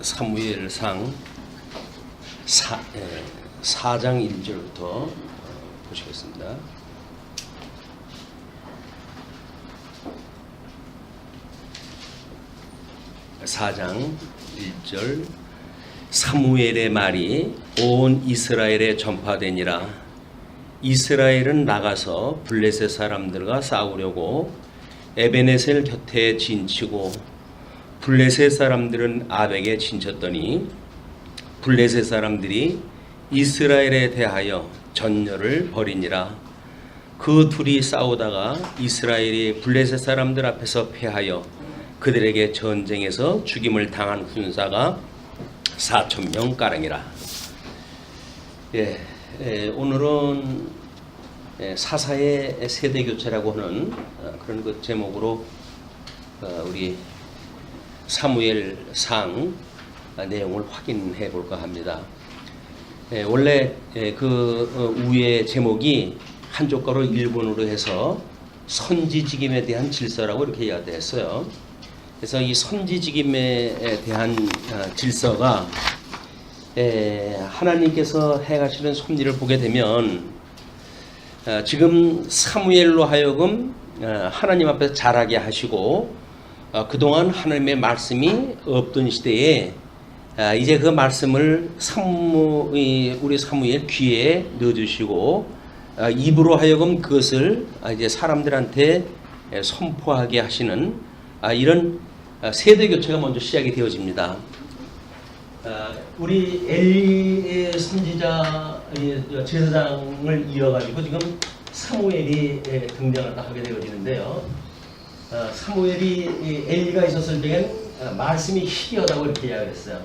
사무엘상 4장 1절부터 보시겠습니다. (4장 1절) 사무엘의 말이 온 이스라엘에 전파되니라. 이스라엘은 나가서 블레셋 사람들과 싸우려고 에베네셀 곁에 진치고 블레셋 사람들은 아벡에 진쳤더니 블레셋 사람들이 이스라엘에 대하여 전열을 벌이니라. 그 둘이 싸우다가 이스라엘이 블레셋 사람들 앞에서 패하여 그들에게 전쟁에서 죽임을 당한 군사가 4,000명 가량이라. 오늘은 사사의 세대교체라고 하는 그런 그 제목으로 우리 사무엘상 내용을 확인해 볼까 합니다. 원래 그 위의 제목이 한족가로 일본어로 해서 선지직임에 대한 질서라고 이렇게 이야기했어요. 그래서 이 선지직임에 대한 질서가 하나님께서 행하시는 섭리를 보게 되면 지금 사무엘로 하여금 하나님 앞에서 자라게 하시고 그동안 하나님의 말씀이 없던 시대에 이제 그 말씀을 우리 사무엘 귀에 넣어주시고 입으로 하여금 그것을 이제 사람들한테 선포하게 하시는 이런 세대 교체가 먼저 시작이 되어집니다. 우리 엘리의 선지자 제사장을 이어가지고 지금 사무엘이 등장을 하게 되어지는데요. 사무엘이 엘리가 있었을 때는 말씀이 희귀하다고 이렇게 이야기했어요.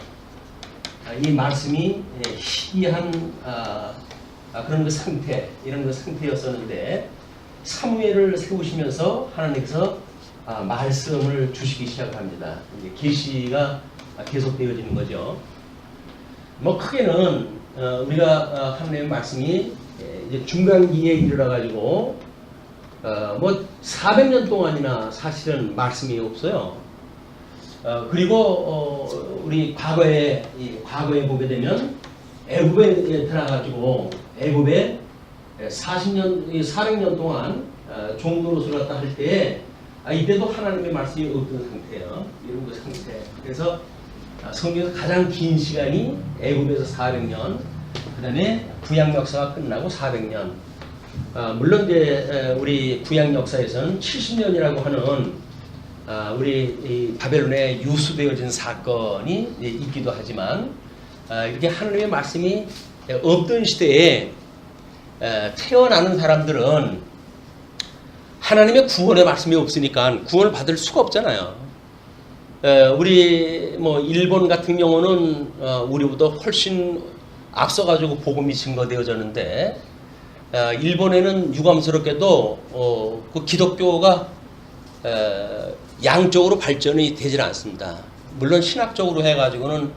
이 말씀이 희귀한 그런 그 상태, 이런 그 상태였었는데 사무엘을 세우시면서 하나님께서 말씀을 주시기 시작합니다. 이제 계시가 계속되어지는 거죠. 뭐 크게는 우리가 하나님의 말씀이 이제 중간기에 이르러가지고 뭐 400년 동안이나 사실은 말씀이 없어요. 그리고 우리 과거에 보게 되면 애굽에 들어가가지고 애굽에 400년 동안 종노릇을 갖다 할 때에 이때도 하나님의 말씀이 없던 상태예요. 이런 그 상태. 그래서 성경에서 가장 긴 시간이 애굽에서 400년, 그 다음에 구약 역사가 끝나고 400년. 물론 이제 우리 구약 역사에서는 70년이라고 하는 우리 이 바벨론에 유수되어진 사건이 있기도 하지만 이렇게 하나님의 말씀이 없던 시대에 태어나는 사람들은 하나님의 구원의 말씀이 없으니까 구원을 받을 수가 없잖아요. 우리 뭐 일본 같은 경우는 우리보다 훨씬 앞서가지고 복음이 증거되어졌는데 일본에는 유감스럽게도 그 기독교가 양쪽으로 발전이 되질 않습니다. 물론 신학적으로 해가지고는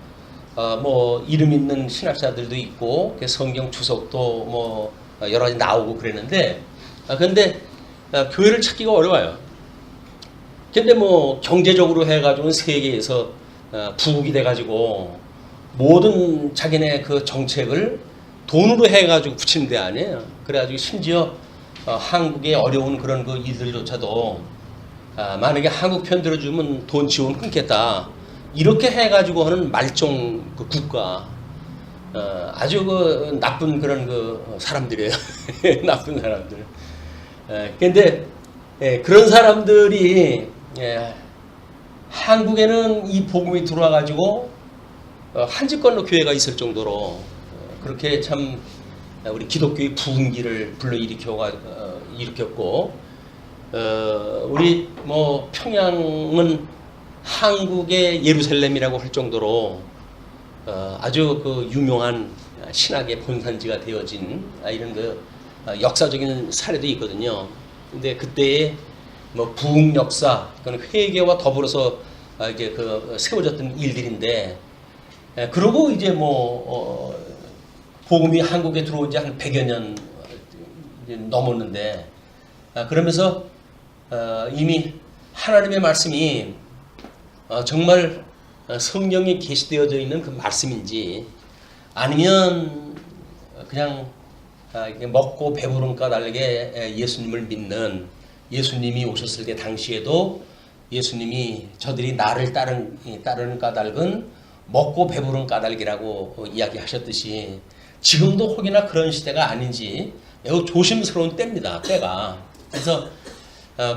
뭐 이름 있는 신학자들도 있고 성경 주석도 뭐 여러 가지 나오고 그랬는데 근데 교회를 찾기가 어려워요. 근데 뭐 경제적으로 해가지고는 세계에서 부국이 돼가지고 모든 자기네 그 정책을 돈으로 해가지고 붙이는 데 아니에요. 그래가지고 심지어 한국의 어려운 그런 그 일들조차도 만약에 한국 편 들어주면 돈 지원 끊겠다. 이렇게 해가지고 하는 말종 그 국가. 아주 그 나쁜 그런 그 사람들이에요. 나쁜 사람들. 근데 그런 사람들이 한국에는 이 복음이 들어와가지고 한 집권로 교회가 있을 정도로 그렇게 참 우리 기독교의 부흥기를 일으켰고 우리 뭐 평양은 한국의 예루살렘이라고 할 정도로 아주 그 유명한 신학의 본산지가 되어진 이런 그 역사적인 사례도 있거든요. 근데 그때의 뭐 부흥 역사, 그건 회개와 더불어서 이제 그 세워졌던 일들인데, 그러고 이제 뭐 복음이 한국에 들어온 지 한 100여 년 넘었는데, 그러면서 이미 하나님의 말씀이 정말 성경에 게시되어져 있는 그 말씀인지 아니면 그냥 먹고 배부른 까닭에 예수님을 믿는, 예수님이 오셨을 때 당시에도 예수님이 저들이 나를 따르는 까닭은 먹고 배부른 까닭이라고 이야기하셨듯이 지금도 혹이나 그런 시대가 아닌지 매우 조심스러운 때가. 그래서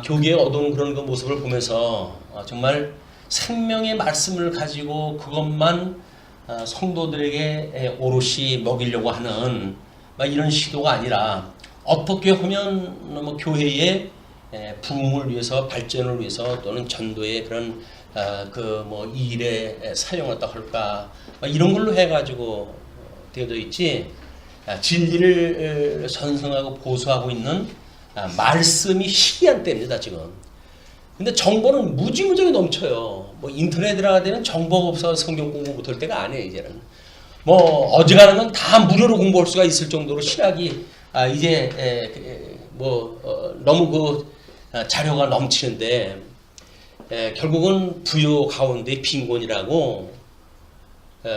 교계에 얻어온 그런 그 모습을 보면서 정말 생명의 말씀을 가지고 그것만 성도들에게 오롯이 먹이려고 하는 이런 시도가 아니라 어떻게 하면 뭐 교회의 부흥을 위해서, 발전을 위해서, 또는 전도의 그런 이 일에 사용했다 할까, 이런 걸로 해가지고 되어져 있지. 진리를 전승하고 보수하고 있는 말씀이 희귀한 때입니다 지금. 근데 정보는 무지무지하게 넘쳐요. 뭐 인터넷 들어가면 정보가 없어서 성경 공부 못할 때가 아니에요 이제는. 뭐 어지간한 건 다 무료로 공부할 수가 있을 정도로 신학이 이제 너무 그 자료가 넘치는데 결국은 부요 가운데 빈곤이라고,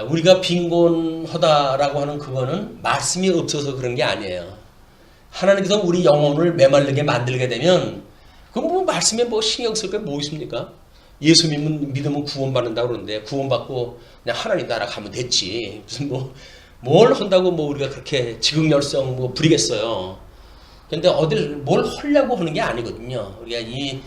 우리가 빈곤하다라고 하는 그거는 말씀이 없어서 그런 게 아니에요. 하나님께서 우리 영혼을 메마르게 만들게 되면 그럼 뭐 말씀에 뭐 신경 쓸 게 뭐 있습니까? 예수 믿으면 구원받는다고 그러는데 구원받고 그냥 하나님 나라 가면 됐지. 무슨 뭘 한다고 우리가 그렇게 지극열성 부리겠어요. 근데 어딜 뭘 하려고 하는 게 아니거든요. 우리가 이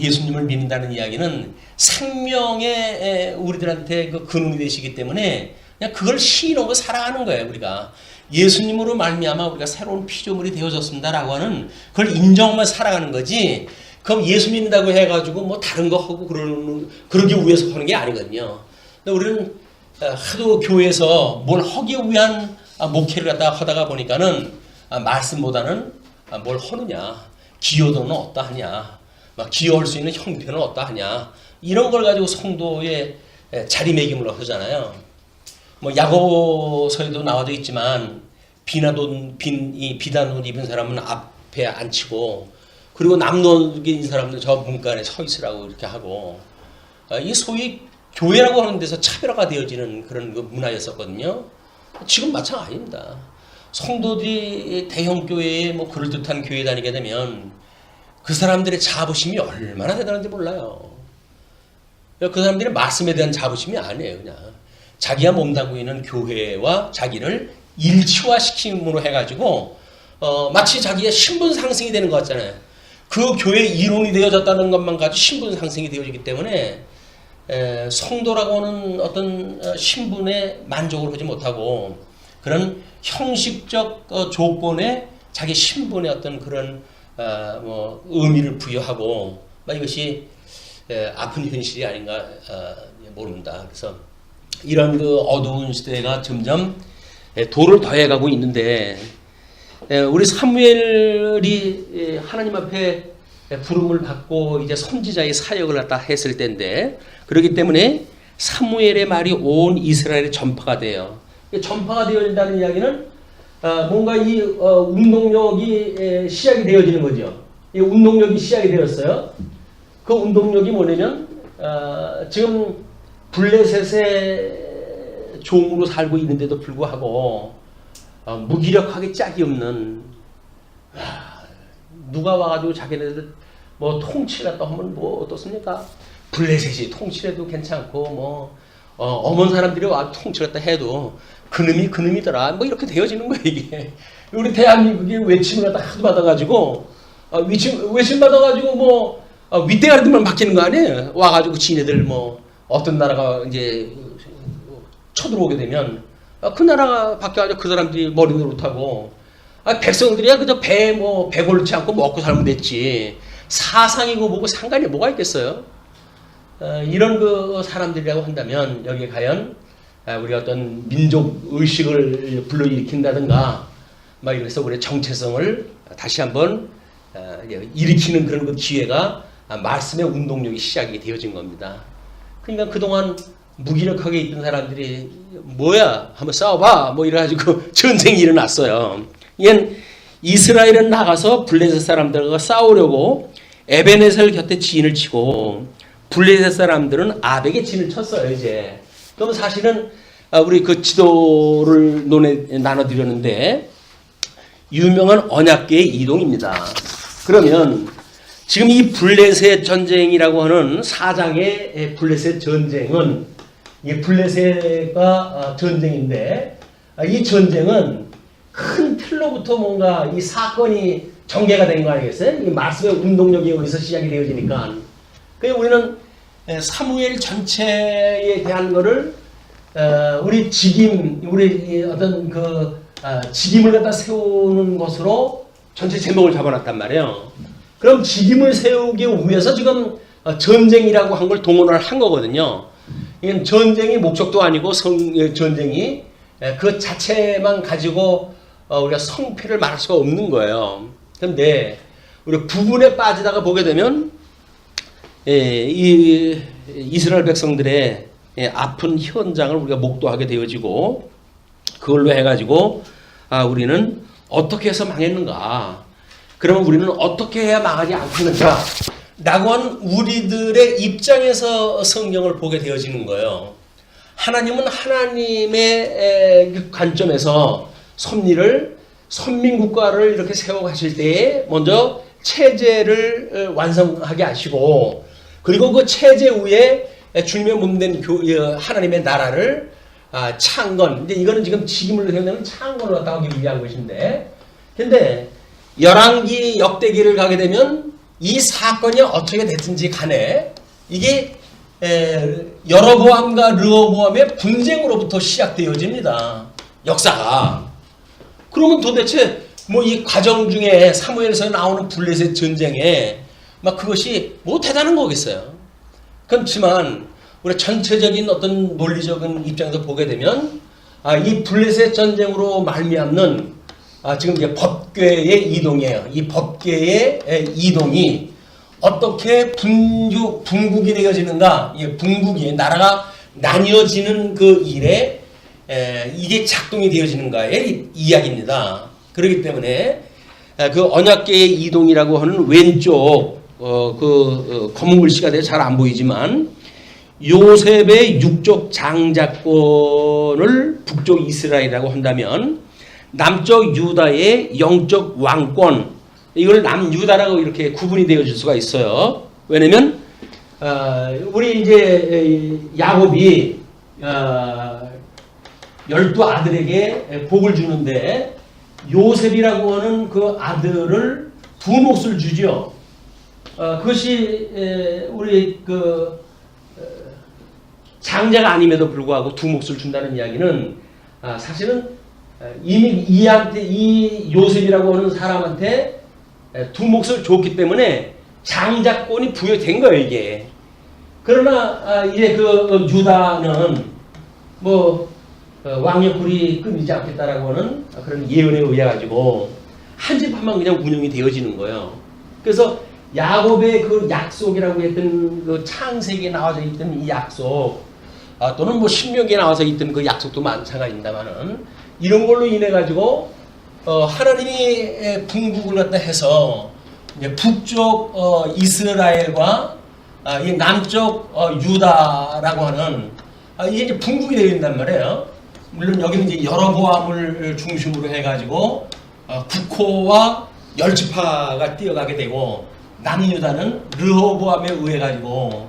예수님을 믿는다는 이야기는 생명의 우리들한테 그 근원이 되시기 때문에 그냥 그걸 신으로 살아가는 거예요. 우리가 예수님으로 말미암아 우리가 새로운 피조물이 되어졌습니다라고 하는 그걸 인정하며 살아가는 거지. 그럼 예수 믿는다고 해가지고 뭐 다른 거 하고 그러기 위해서 하는 게 아니거든요. 근데 우리는 하도 교회에서 뭘 하기 위한 목회를 하다가 보니까는 말씀보다는 뭘 하느냐, 기여도는 어떠하냐, 기여할 수 있는 형태는 어떠하냐, 이런 걸 가지고 성도의 자리매김을 하잖아요. 뭐 야고보서에도 나와져 있지만 비단 옷 입은 사람은 앞에 앉히고, 그리고 남노 입은 사람들 저 문간에 서 있으라고 이렇게 하고, 이 소위 교회라고 하는 데서 차별화가 되어지는 그런 그 문화였었거든요. 지금 마찬가지입니다. 성도들이 대형 교회에 그럴듯한 교회 다니게 되면 그 사람들의 자부심이 얼마나 대단한지 몰라요. 그 사람들의 말씀에 대한 자부심이 아니에요. 그냥 자기가 몸담고 있는 교회와 자기를 일치화시킴으로 해가지고 마치 자기의 신분 상승이 되는 것 같잖아요. 그 교회의 이론이 되어졌다는 것만 가지고 신분 상승이 되어지기 때문에 성도라고 하는 어떤 신분에 만족을 하지 못하고 그런 형식적 조건에 자기 신분의 어떤 그런 의미를 부여하고 이것이 아픈 현실이 아닌가 모릅니다. 그래서 이런 그 어두운 시대가 점점 도를 더해가고 있는데, 우리 사무엘이 하나님 앞에 부름을 받고 이제 선지자의 사역을 갖다 했을 때인데, 그렇기 때문에 사무엘의 말이 온 이스라엘에 전파가 돼요. 전파가 되어진다는 이야기는 뭔가 이 운동력이 시작이 되어지는 거죠. 이 운동력이 시작이 되었어요. 그 운동력이 뭐냐면 지금 블레셋의 종으로 살고 있는데도 불구하고 무기력하게 짝이 없는, 누가 와가지고 자기네들 통치를 했다 하면 어떻습니까? 블레셋이 통치해도 괜찮고 어머니 사람들이 와 통치를 했다 해도 그놈이더라 이렇게 되어지는 거예요. 이게 우리 대한민국이 외침을 갖다 하도 받아가지고 외침 받아가지고 윗대가리들만 바뀌는 거 아니에요? 와가지고 지네들 어떤 나라가 이제 쳐들어오게 되면 그 나라가 바뀌어가지고 그 사람들이 머리 노릇하고, 백성들이야 그저 배 골치 않고 먹고 살면 됐지, 사상이고 뭐고 상관이 뭐가 있겠어요? 이런 그 사람들이라고 한다면 여기에 과연 우리가 어떤 민족 의식을 불러일으킨다든가 이래서 우리의 정체성을 다시 한번 일으키는 그런 그 기회가 말씀의 운동력이 시작이 되어진 겁니다. 그러니까 그동안 무기력하게 있던 사람들이 뭐야 한번 싸워봐 이래가지고 전쟁이 일어났어요. 이건 이스라엘은 나가서 블레셋 사람들과 싸우려고 에베네셀 곁에 진을 치고 블레셋 사람들은 아벡에 진을 쳤어요 이제. 그럼 사실은 우리 그 지도를 나눠드렸는데 유명한 언약궤의 이동입니다. 그러면 지금 이 블레셋 전쟁이라고 하는 4장의 블레셋 전쟁은 이 블레셋과 전쟁인데 이 전쟁은 큰 틀로부터 뭔가 이 사건이 전개가 된 거 아니겠어요? 이 말씀의 운동력이 여기서 시작이 되어지니까. 그래서 우리는 사무엘 전체에 대한 거를 우리 우리 어떤 직임을 갖다 세우는 것으로 전체 제목을 잡아놨단 말이에요. 그럼 직임을 세우기 위해서 지금 전쟁이라고 한 걸 동원을 한 거거든요. 이건 전쟁이 목적도 아니고 전쟁이 그 자체만 가지고 우리가 성패를 말할 수가 없는 거예요. 그런데 우리 부분에 빠지다가 보게 되면 이 이스라엘 백성들의 아픈 현장을 우리가 목도하게 되어지고 그걸로 해가지고 우리는 어떻게 해서 망했는가? 그러면 우리는 어떻게 해야 망하지 않겠는가? 라고 한 우리들의 입장에서 성경을 보게 되어지는 거예요. 하나님은 하나님의 관점에서 선민국가를 이렇게 세워가실 때에 먼저 체제를 완성하게 하시고 그리고 그 체제 위에 주님의 몸된 하나님의 나라를 창건. 이제 이거는 지금 직임을 세우는 창건을 갖다 하기 위한 것인데, 근데 열왕기 역대기를 가게 되면 이 사건이 어떻게 됐든지 간에 이게 여로보암과 르호보암의 분쟁으로부터 시작되어집니다. 역사가. 그러면 도대체 뭐 이 과정 중에 사무엘에서 나오는 블레셋 전쟁에 막 그것이 뭐 대단한 거겠어요. 그렇지만 우리 전체적인 어떤 논리적인 입장에서 보게 되면 이 블레셋 전쟁으로 말미암는 지금 이제 법궤의 이동이에요. 이 법궤의 이동이 어떻게 분국이 되어지는가? 분국이 나라가 나뉘어지는 그 일에 이게 작동이 되어지는가의 이야기입니다. 그렇기 때문에 그 언약궤의 이동이라고 하는 왼쪽 검은 글씨가 잘 안 보이지만 요셉의 육족 장자권을 북쪽 이스라엘이라고 한다면 남쪽 유다의 영적 왕권, 이걸 남유다라고 이렇게 구분이 되어질 수가 있어요. 왜냐면 우리 이제 야곱이 12아들에게 복을 주는데 요셉이라고 하는 그 아들을 두 몫을 주죠. 그것이 우리 그 장자가 아님에도 불구하고 두 몫을 준다는 이야기는 사실은 이미 이 요셉이라고 하는 사람한테 두 몫을 줬기 때문에 장자권이 부여된 거예요, 이게. 그러나 이제 그 유다는 뭐 왕의 끊이지 않겠다라고 하는 그런 예언에 의해 가지고 한 집안만 그냥 운영이 되어지는 거예요. 그래서 야곱의 그 약속이라고 했던 그 창세기에 나와져 있던 이 약속, 또는 뭐 신명기에 나와서 있던 그 약속도 마찬가지입니다만은 이런 걸로 인해 가지고 하나님이 분국을 갖다 해서 이제 북쪽 이스라엘과 이 남쪽 유다라고 하는 이게 이제 분국이 되어 있단 말이에요. 물론 여기는 이제 여로보암을 중심으로 해가지고 국호와 열지파가 뛰어가게 되고 남유다는 르호보암에 의해 가지고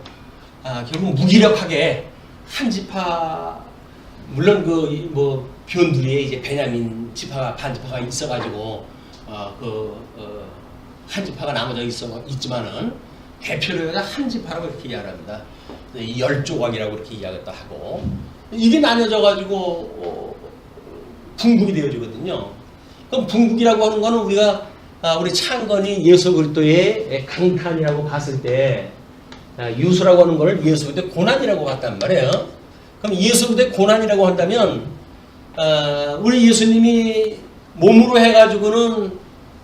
결국 무기력하게 한 지파, 물론 그 뭐 변두리에 이제 베냐민 지파가 반지파가 있어가지고 한 지파가 나머져 있지만은 대표로 해서 한 지파라고 이렇게 이야기합니다. 열조각이라고 이렇게 이야기도 하고 이게 나눠져가지고 분국이 되어지거든요. 그럼 분국이라고 하는 거는 우리 창건이 예수 그리스도의 강탄이라고 봤을 때 유수라고 하는 걸 예수 그리스도의 고난이라고 봤단 말이에요. 그럼 예수 그리스도의 고난이라고 한다면 우리 예수님이 몸으로 해가지고는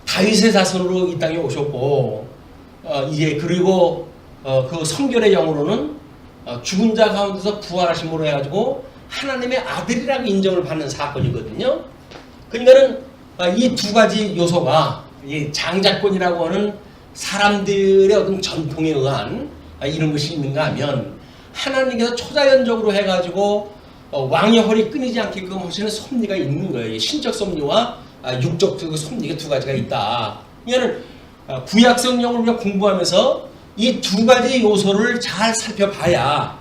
다윗의 자손으로 이 땅에 오셨고 이제 그리고 그 성결의 영으로는 죽은 자 가운데서 부활하심으로 해가지고 하나님의 아들이라고 인정을 받는 사건이거든요. 그러니까는 이 두 가지 요소가 이 장자권이라고 하는 사람들의 어떤 전통에 의한 이런 것이 있는가 하면 하나님께서 초자연적으로 해가지고 왕의 홀이 끊이지 않게끔 하시는 섭리가 있는 거예요. 신적 섭리와 육적 섭리가 두 가지가 있다. 이거는 구약 성경을 우리가 공부하면서 이 두 가지 요소를 잘 살펴봐야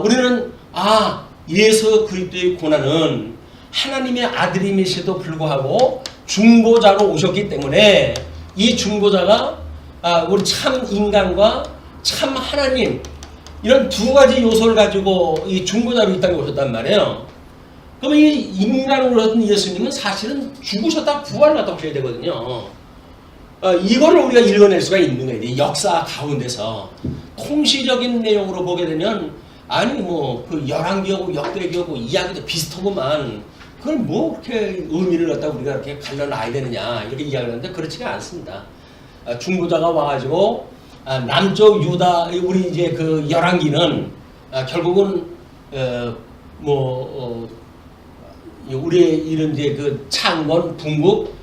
우리는 예수 그리스도의 고난은 하나님의 아들임에도 불구하고 중보자로 오셨기 때문에 이 중보자가 우리 참 인간과 참 하나님 이런 두 가지 요소를 가지고 이 중보자로 이 땅에 오셨단 말이에요. 그러면 이 인간으로 오셨던 예수님은 사실은 죽으셨다 부활하셨다 하셔야 되거든요. 이거를 우리가 읽어낼 수가 있는 거예요. 역사 가운데서 통시적인 내용으로 보게 되면 아니 뭐 그 열왕기하고 역대기하고 이야기도 비슷하구만 그걸 뭐 그렇게 의미를 갖다 우리가 이렇게 갈라놔야 되느냐 이렇게 이야기하는데 그렇지가 않습니다. 중보자가 와가지고 남쪽 유다 우리 이제 그 열왕기는 결국은 우리의 이런 이제 그 창건 북북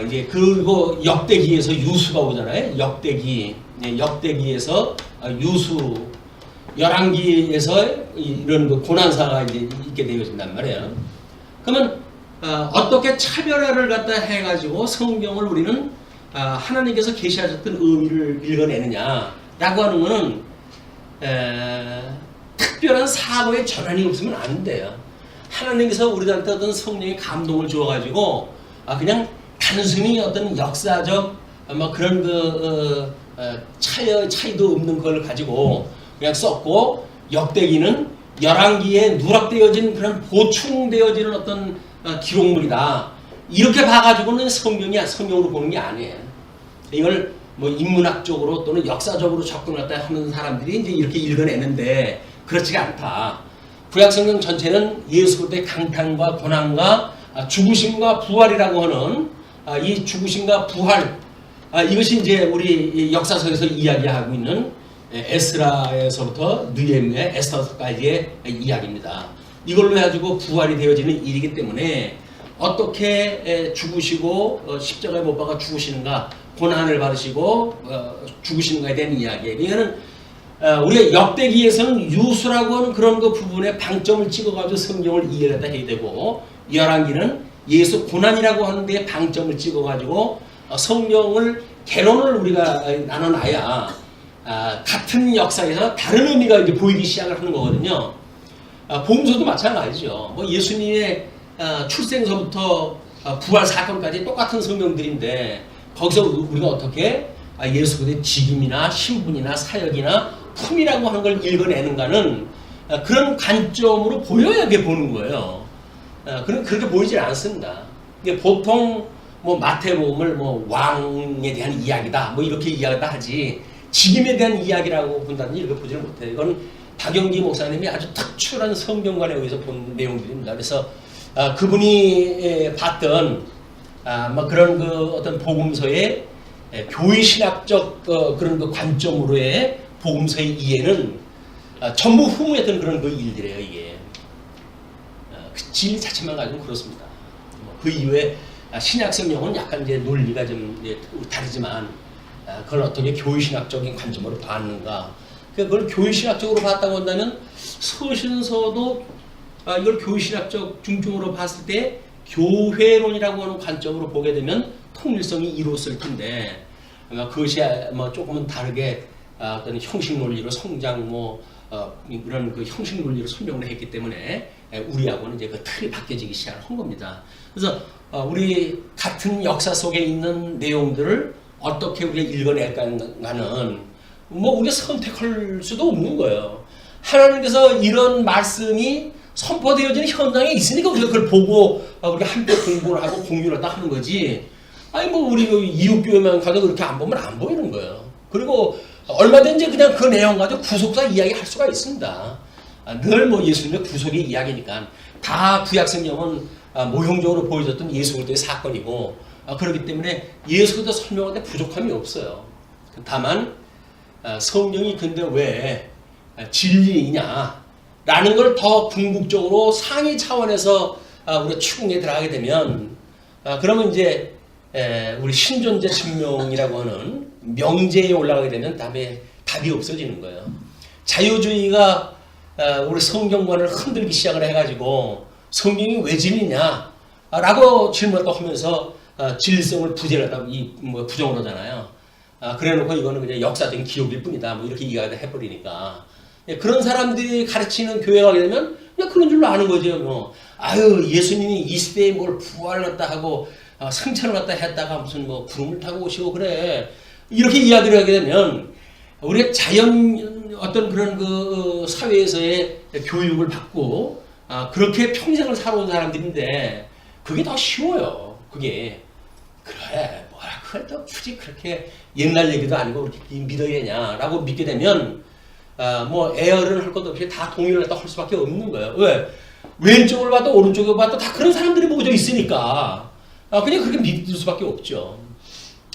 이제 그리고 역대기에서 유수가 오잖아요. 역대기에서 유수 열왕기에서 이런 그 고난사가 이제 있게 되어진단 말이에요. 그러면 어떻게 차별화를 갖다 해가지고 성경을 우리는 하나님께서 계시하셨던 의미를 읽어내느냐라고 하는 것은 특별한 사고의 전환이 없으면 안 돼요. 하나님께서 우리한테 어떤 성령의 감동을 주어가지고 그냥 단순히 어떤 역사적 그런 그 차이도 없는 걸 가지고 그냥 썼고 역대기는 열왕기에 누락되어진 그런 보충되어지는 어떤 기록물이다. 이렇게 봐가지고는 성경으로 보는 게 아니에요. 이걸 뭐 인문학적으로 또는 역사적으로 접근을 하는 사람들이 이제 이렇게 읽어내는데 그렇지가 않다. 구약성경 전체는 예수 그리스도의 강탄과 고난과 죽으심과 부활이라고 하는 이 죽으심과 부활 이것이 이제 우리 역사서에서 이야기하고 있는 에스라에서부터 느헤미야, 에스더까지의 이야기입니다. 이걸로 해가지고 부활이 되어지는 일이기 때문에 어떻게 죽으시고 십자가에 못 박아 죽으시는가, 고난을 받으시고 죽으시는가에 대한 이야기예요. 이거는 우리가 역대기에서는 유수라고 하는 그런 그 부분에 방점을 찍어가지고 성경을 이해했다 해야 되고, 열왕기는 예수 고난이라고 하는 데에 방점을 찍어가지고 성경을 개론을 우리가 나눠놔야 같은 역사에서 다른 의미가 이제 보이기 시작을 하는 거거든요. 복음서도 마찬가지죠. 뭐 예수님의 출생서부터 부활 사건까지 똑같은 성경들인데 거기서 우리가 어떻게 예수 그리스도의 직임이나 신분이나 사역이나 품이라고 하는 걸 읽어내는가는 그런 관점으로 보여야 이게 보는 거예요. 그렇게 보이질 않습니다. 보통 뭐 마태복음을 뭐 왕에 대한 이야기다 뭐 이렇게 이야기다 하지 직임에 대한 이야기라고 본다든지 이렇게 보지를 못해요. 이건 박영기 목사님이 아주 특출한 성경관에 의해서 본 내용들입니다. 그래서 그분이 봤던 뭐 그런 그 어떤 복음서의 교회신학적 그런 그 관점으로의 복음서의 이해는 전부 후무했던 그런 그 일들이에요. 이게 그 질 자체만 가지고 그렇습니다. 그 이후에 신약 성경은 약간 이제 논리가 좀 다르지만 그걸 어떻게 교회신학적인 관점으로 봤는가? 그걸 교회신학적으로 봤다고 한다면 서신서도 이걸 교회신학적 중점으로 봤을 때 교회론이라고 하는 관점으로 보게 되면 통일성이 이루어질 텐데 그것이 뭐 조금은 다르게 어떤 형식 논리로 성장 이런 그 형식 논리로 설명을 했기 때문에 우리하고는 이제 그 틀이 바뀌어지기 시작한 겁니다. 그래서 우리 같은 역사 속에 있는 내용들을 어떻게 우리가 읽어낼까는 뭐 우리가 선택할 수도 없는 거예요. 하나님께서 이런 말씀이 선포되어지는 현장에 있으니까 우리가 그걸 보고 우리가 함께 공부를 하고 공유를 다 하는 거지. 아니 뭐 우리 이웃교회만 가도 그렇게 안 보면 안 보이는 거예요. 그리고 얼마든지 그냥 그 내용 가지고 구속사 이야기 할 수가 있습니다. 늘 뭐 예수님의 구속의 이야기니까 다 구약성경은 모형적으로 보여줬던 예수 그리스도의 사건이고 그렇기 때문에 예수 그리스도 설명하는데 부족함이 없어요. 다만 성경이 근데 왜 진리이냐 라는 걸 더 궁극적으로 상위 차원에서 우리가 추궁에 들어가게 되면 그러면 이제 우리 신존재 증명이라고 하는 명제에 올라가게 되면 다음에 답이 없어지는 거예요. 자유주의가 우리 성경관을 흔들기 시작을 해가지고 성경이 왜 진리냐? 라고 질문을 또 하면서 진리성을 부정하다고 부정을 하잖아요. 그래놓고 이거는 그냥 역사적인 기록일 뿐이다. 뭐 이렇게 이야기를 해버리니까. 그런 사람들이 가르치는 교회가 하게 되면 그냥 그런 줄로 아는 거죠. 뭐. 아유, 예수님이 이 시대에 뭘 부활을 갖다 하고 승천을 갖다 했다가 무슨 뭐 구름을 타고 오시고 그래. 이렇게 이야기를 하게 되면 우리가 어떤 그런 그 사회에서의 교육을 받고 그렇게 평생을 살아온 사람들인데 그게 더 쉬워요. 그게. 그래, 뭐야, 그걸 또 굳이 그렇게 옛날 얘기도 아니고 그렇게 믿어야 되냐라고 믿게 되면 뭐 애열을 할 것도 없이 다 동의를 했다 할 수밖에 없는 거예요. 왜? 왼쪽을 봐도 오른쪽을 봐도 다 그런 사람들이 모여져 있으니까 그냥 그렇게 믿을 수밖에 없죠.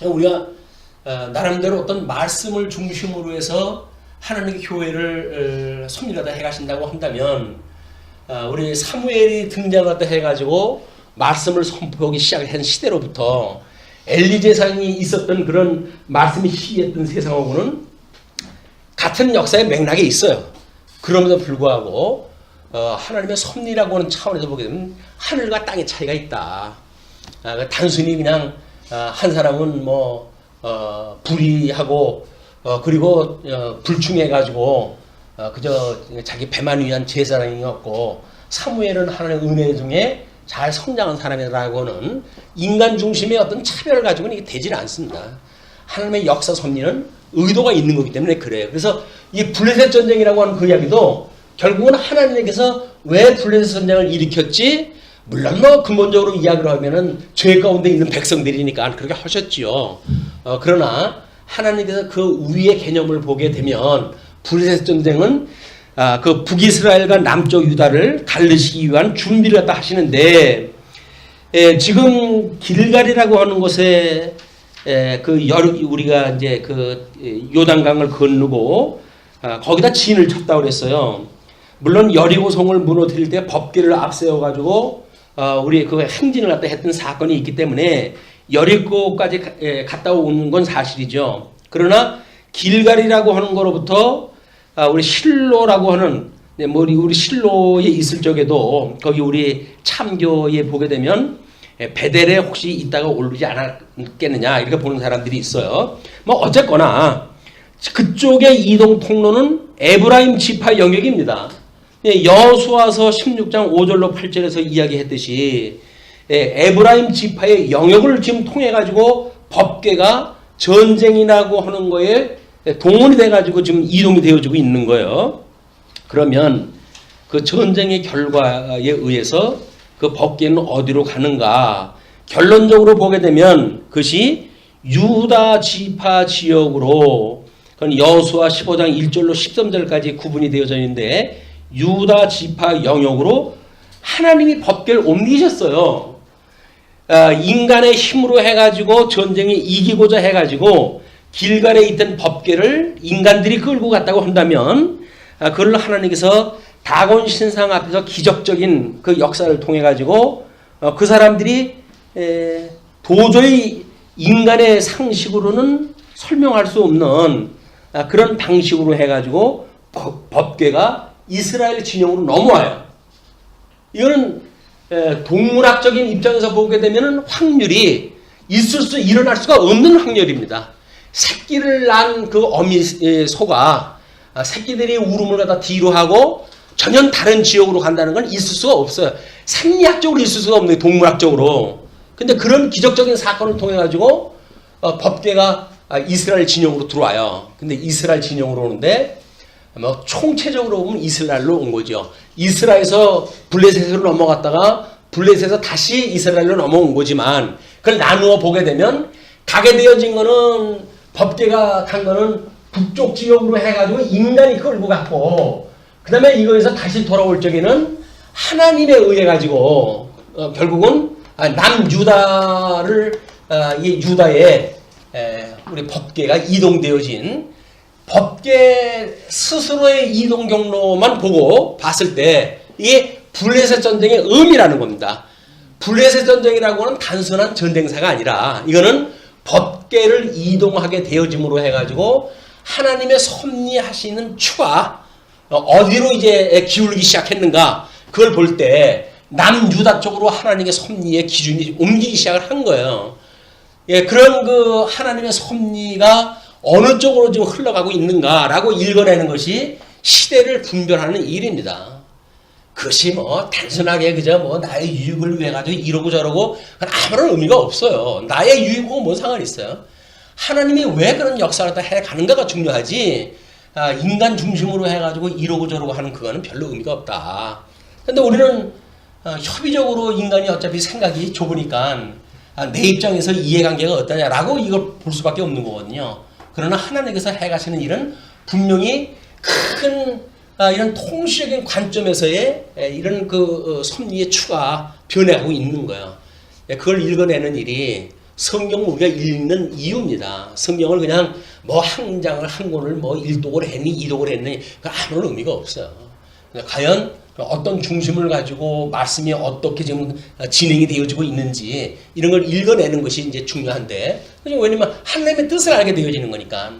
우리가 나름대로 어떤 말씀을 중심으로 해서 하나님의 교회를 섭리하다 해가신다고 한다면 우리 사무엘이 등장하다 해가지고 말씀을 선포하기 시작한 시대로부터 엘리 제사장이 있었던 그런 말씀이 시했던 세상하고는 같은 역사의 맥락에 있어요. 그럼에도 불구하고 하나님의 섭리라고 하는 차원에서 보게 되면 하늘과 땅의 차이가 있다. 단순히 그냥 한 사람은 뭐 불의하고 그리고 불충해가지고 그저 자기 배만 위한 제사장이었고 사무엘은 하나님의 은혜 중에 잘 성장한 사람이라고는 인간 중심의 어떤 차별을 가지고는 이게 되질 않습니다. 하나님의 역사 섭리는 의도가 있는 거기 때문에 그래요. 그래서 이 블레셋 전쟁이라고 하는 그 이야기도 결국은 하나님께서 왜 블레셋 전쟁을 일으켰지? 물론 뭐 근본적으로 이야기를 하면은 죄 가운데 있는 백성들이니까 그렇게 하셨지요. 그러나 하나님께서 그 위의 개념을 보게 되면 블레셋 전쟁은 그 북이스라엘과 남쪽 유다를 갈르시기 위한 준비를 갖다 하시는데 지금 길갈이라고 하는 곳에 우리가 이제 그 요단강을 건너고 거기다 진을 쳤다고 그랬어요. 물론 여리고성을 무너뜨릴 때 법궤를 앞세워 가지고 우리 그 행진을 갖다 했던 사건이 있기 때문에 여리고까지 갔다 오는 건 사실이죠. 그러나 길갈이라고 하는 거로부터 우리 실로라고 하는 우리 실로에 있을 적에도 거기 우리 참교에 보게 되면 베델에 혹시 있다가 오르지 않았겠느냐 이렇게 보는 사람들이 있어요. 뭐 어쨌거나 그쪽의 이동 통로는 에브라임 지파 영역입니다. 여호수아서 16장 5절로 8절에서 이야기했듯이 에브라임 지파의 영역을 지금 통해 가지고 법궤가 전쟁이라고 하는 거에 동원이 돼 가지고 지금 이동이 되어지고 있는 거예요. 그러면 그 전쟁의 결과에 의해서 그 법궤는 어디로 가는가? 결론적으로 보게 되면 그것이 유다 지파 지역으로 그건 여호수아 15장 1절로 13절까지 구분이 되어져 있는데 유다 지파 영역으로 하나님이 법궤를 옮기셨어요. 인간의 힘으로 해가지고 전쟁에 이기고자 해가지고 길갈에 있던 법궤를 인간들이 끌고 갔다고 한다면 그걸 하나님께서 다곤 신상 앞에서 기적적인 그 역사를 통해 가지고 그 사람들이 도저히 인간의 상식으로는 설명할 수 없는 그런 방식으로 해가지고 법궤가 이스라엘 진영으로 넘어와요. 이거는 동물학적인 입장에서 보게 되면 확률이 일어날 수가 없는 확률입니다. 새끼를 낳은 그 어미 소가 새끼들이 울음을 갖다 뒤로 하고 전혀 다른 지역으로 간다는 건 있을 수가 없어요. 생리학적으로 있을 수가 없는 동물학적으로. 근데 그런 기적적인 사건을 통해 가지고 법궤가 이스라엘 진영으로 들어와요. 근데 이스라엘 진영으로 오는데 뭐 총체적으로 보면 이스라엘로 온 거죠. 이스라엘에서 블레셋으로 넘어갔다가 블레셋에서 다시 이스라엘로 넘어온 거지만 그걸 나누어 보게 되면 가게 되어진 거는 법궤가 간 거는 북쪽 지역으로 해가지고 인간이 끌고 갔고 그 다음에 이거에서 다시 돌아올 적에는 하나님에 의해 가지고 결국은 남유다를 이 유다에 우리 법궤가 이동되어진 법궤 스스로의 이동 경로만 보고 봤을 때 이게 블레셋 전쟁의 의미라는 겁니다. 블레셋 전쟁이라고 하는 단순한 전쟁사가 아니라 이거는 법궤를 이동하게 되어짐으로 해가지고 하나님의 섭리하시는 추가 어디로 이제 기울기 시작했는가 그걸 볼 때 남유다 쪽으로 하나님의 섭리의 기준이 옮기기 시작을 한 거예요. 예, 그런 그 하나님의 섭리가 어느 쪽으로 지금 흘러가고 있는가라고 읽어내는 것이 시대를 분별하는 일입니다. 그것이 뭐 단순하게 그저 뭐 나의 유익을 위해 가지고 이러고 저러고 그건 아무런 의미가 없어요. 나의 유익하고 뭔 상관이 있어요? 하나님이 왜 그런 역사를 다 해가는가가 중요하지. 인간 중심으로 해가지고 이러고 저러고 하는 그거는 별로 의미가 없다. 근데 우리는 협의적으로 인간이 어차피 생각이 좁으니까 내 입장에서 이해관계가 어떠냐라고 이걸 볼 수밖에 없는 거거든요. 그러나 하나님께서 해가시는 일은 분명히 큰 이런 통시적인 관점에서의 이런 그 섭리의 추가 변해가고 있는 거예요. 그걸 읽어내는 일이 성경을 우리가 읽는 이유입니다. 성경을 그냥 뭐 한 장을 한 권을 뭐 1독을 했니 2독을 했니 그 아무런 의미가 없어요. 과연 어떤 중심을 가지고 말씀이 어떻게 지금 진행이 되어지고 있는지 이런 걸 읽어내는 것이 이제 중요한데 왜냐면 하나님의 뜻을 알게 되어지는 거니까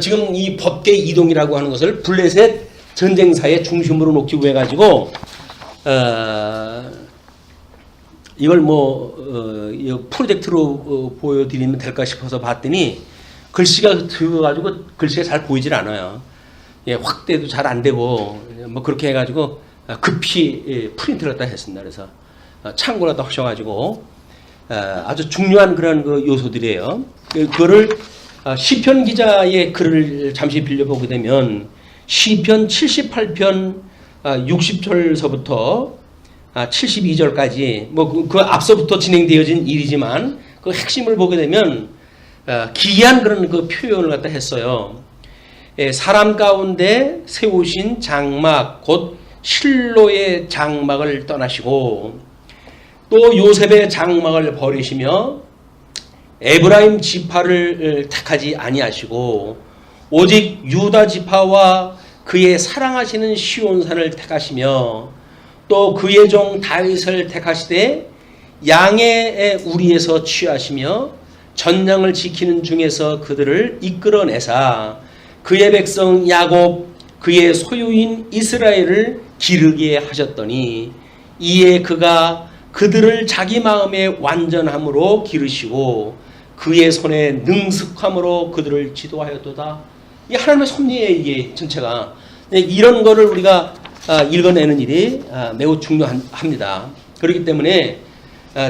지금 이 법계 이동이라고 하는 것을 블레셋 전쟁사의 중심으로 놓기 위해 가지고 이걸 프로젝트로 보여드리면 될까 싶어서 봤더니 글씨가 적어가지고 글씨가 잘 보이질 않아요. 예, 확대도 잘 안 되고 뭐 그렇게 해가지고 급히 프린트를 갖다 했습니다. 그래서 참고라도 하셔가지고 아주 중요한 그런 그 요소들이에요. 그거를 시편 기자의 글을 잠시 빌려보게 되면 시편 78편 60절서부터 72절까지 뭐 그 앞서부터 진행되어진 일이지만 그 핵심을 보게 되면 기이한 그런 그 표현을 갖다 했어요. 사람 가운데 세우신 장막 곧 실로의 장막을 떠나시고 또 요셉의 장막을 버리시며 에브라임 지파를 택하지 아니하시고 오직 유다 지파와 그의 사랑하시는 시온산을 택하시며 또 그의 종 다윗을 택하시되 양의 우리에서 취하시며 전장을 지키는 중에서 그들을 이끌어내사 그의 백성 야곱 그의 소유인 이스라엘을 기르게 하셨더니 이에 그가 그들을 자기 마음의 완전함으로 기르시고 그의 손에 능숙함으로 그들을 지도하였도다. 이 하나님의 섭리에 이게 전체가 이런 거를 우리가 읽어내는 일이 매우 중요합니다. 그렇기 때문에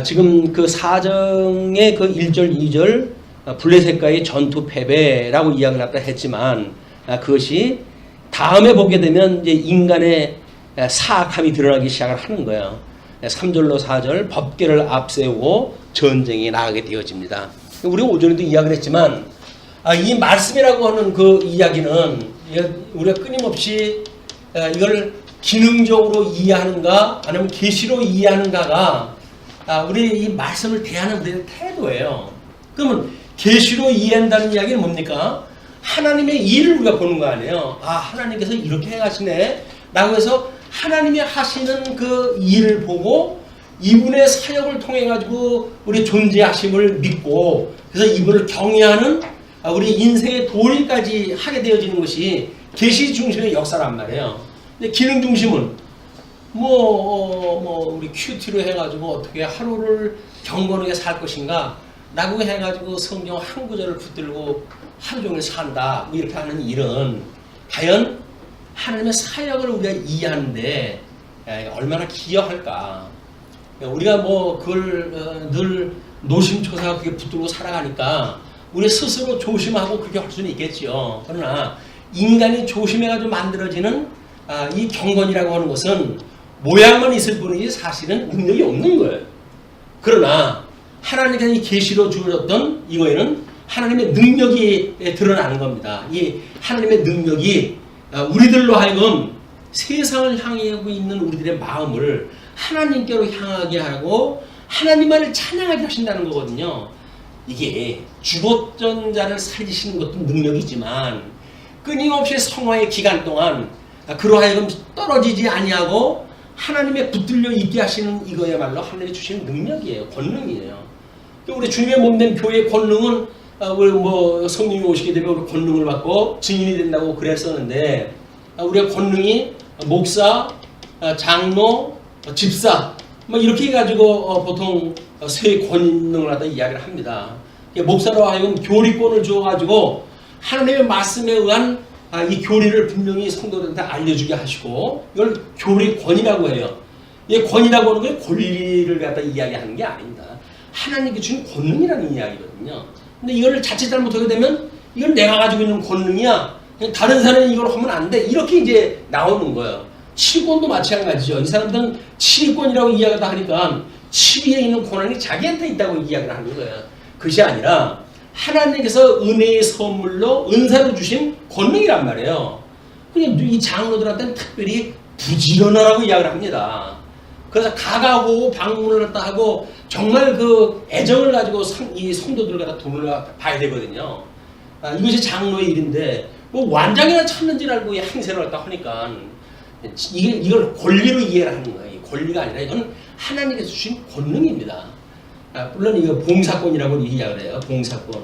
지금 그 사정의 그 1절 2절 블레셋과의 전투 패배라고 이야기를 아까 했지만 그것이 다음에 보게 되면 이제 인간의 사악함이 드러나기 시작을 하는 거예요. 3절로 4절 법궤를 앞세우고 전쟁에 나가게 되어집니다. 우리가 오전에도 이야기를 했지만 이 말씀이라고 하는 그 이야기는 우리가 끊임없이 이걸 기능적으로 이해하는가 아니면 계시로 이해하는가가 우리 이 말씀을 대하는 우리의 태도예요. 그러면 계시로 이해한다는 이야기는 뭡니까? 하나님의 일을 우리가 보는 거 아니에요. 하나님께서 이렇게 해가시네 라고 해서 하나님이 하시는 그 일을 보고 이분의 사역을 통해 가지고 우리 존재하심을 믿고 그래서 이분을 경외하는 우리 인생의 도리까지 하게 되어지는 것이 계시 중심의 역사란 말이에요. 근데 기능 중심은 우리 큐티로 해가지고 어떻게 하루를 경건하게 살 것인가 라고 해가지고 성경 한 구절을 붙들고 하루 종일 산다 이렇게 하는 일은 과연 하나님의 사역을 우리가 이해하는데 얼마나 기여할까. 우리가 그걸 늘 노심초사 그게 붙들고 살아가니까 우리 스스로 조심하고 그렇게 할 수는 있겠죠. 그러나 인간이 조심해가지고 만들어지는 이 경건이라고 하는 것은 모양만 있을 뿐이지 사실은 능력이 없는 거예요. 그러나 하나님께서 이 계시로 주어졌던 이거에는 하나님의 능력이 드러나는 겁니다. 이 하나님의 능력이 우리들로 하여금 세상을 향하고 있는 우리들의 마음을 하나님께로 향하게 하고 하나님만을 찬양하게 하신다는 거거든요. 이게 죽었던 자를 살리시는 것도 능력이지만 끊임없이 성화의 기간 동안 그로 하여금 떨어지지 아니하고 하나님의 붙들려 있게 하시는 이거야말로 하나님이 주시는 능력이에요. 권능이에요. 우리 주님의 몸된 교회의 권능은 우리 뭐 성령이 오시게 되면 우리 권능을 받고 증인이 된다고 그랬었는데 우리가 권능이 목사, 장로, 집사 뭐 이렇게 해가지고 보통 세 권능을 갖다 이야기를 합니다. 목사로 하여금 교리권을 주어가지고 하나님의 말씀에 의한 이 교리를 분명히 성도들한테 알려주게 하시고 이걸 교리권이라고 해요. 이 권이라고 하는 건 권리를 갖다 이야기하는 게 아닙니다. 하나님께 주신 권능이라는 이야기거든요. 근데 이거를 자칫 잘못하게 되면 이건 내가 가지고 있는 권능이야. 다른 사람이 이걸 하면 안 돼. 이렇게 이제 나오는 거예요. 치권도 마찬가지죠. 이 사람들은 치권이라고 이야기를 하니까 치위에 있는 권한이 자기한테 있다고 이야기를 하는 거예요. 그것이 아니라 하나님께서 은혜의 선물로 은사로 주신 권능이란 말이에요. 그냥 이 장로들한테는 특별히 부지런하라고 이야기를 합니다. 그래서 가가고 방문을 갖다 하고 정말 그 애정을 가지고 이 성도들 갖다 돈을 봐야 되거든요. 이것이 장로의 일인데 뭐 완장이나 찾는지 알고 행세를 갖다 하니까 이걸 권리로 이해를 하는 거예요. 권리가 아니라 이건 하나님께서 주신 권능입니다. 물론 이거 봉사권이라고 이야기를 해요. 봉사권.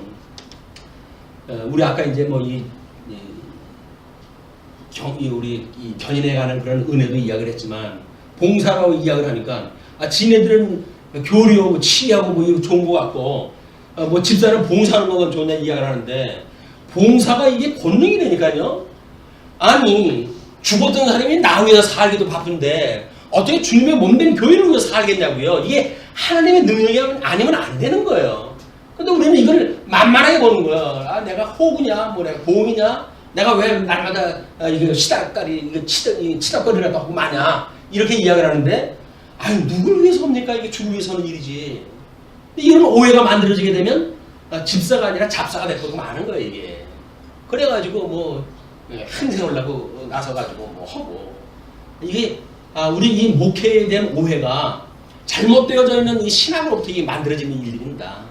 우리 아까 이제 뭐 우리 이 견인해 가는 그런 은혜도 이야기를 했지만 봉사라고 이야기를 하니까 지네들은 교리하고 치하고 뭐 이거 좋은 것 같고 뭐 집사는 봉사하는 거가 좋냐 이야기를 하는데 봉사가 이게 권능이라니까요. 아니 죽었던 사람이 나 위해서 살기도 바쁜데 어떻게 주님의 몸된 교회를 위해서 살겠냐고요. 이게 하나님의 능력이 아니면 안 되는 거예요. 근데 우리는 이걸 만만하게 보는 거야. 내가 호구냐, 뭐 내가 보험이냐, 내가 왜 날마다 이거 치닥거리라도 하고 마냐 이렇게 이야기를 하는데, 아니 누굴 위해서 합니까? 이게 주를 위해서 하는 일이지. 이런 오해가 만들어지게 되면 집사가 아니라 잡사가 되고 많은 거예요 이게. 그래가지고 뭐 행세하려고 나서가지고 뭐 하고 이게 우리 이 목회에 대한 오해가 잘못되어져 있는 이 신앙으로부터 이게 만들어지는 일입니다.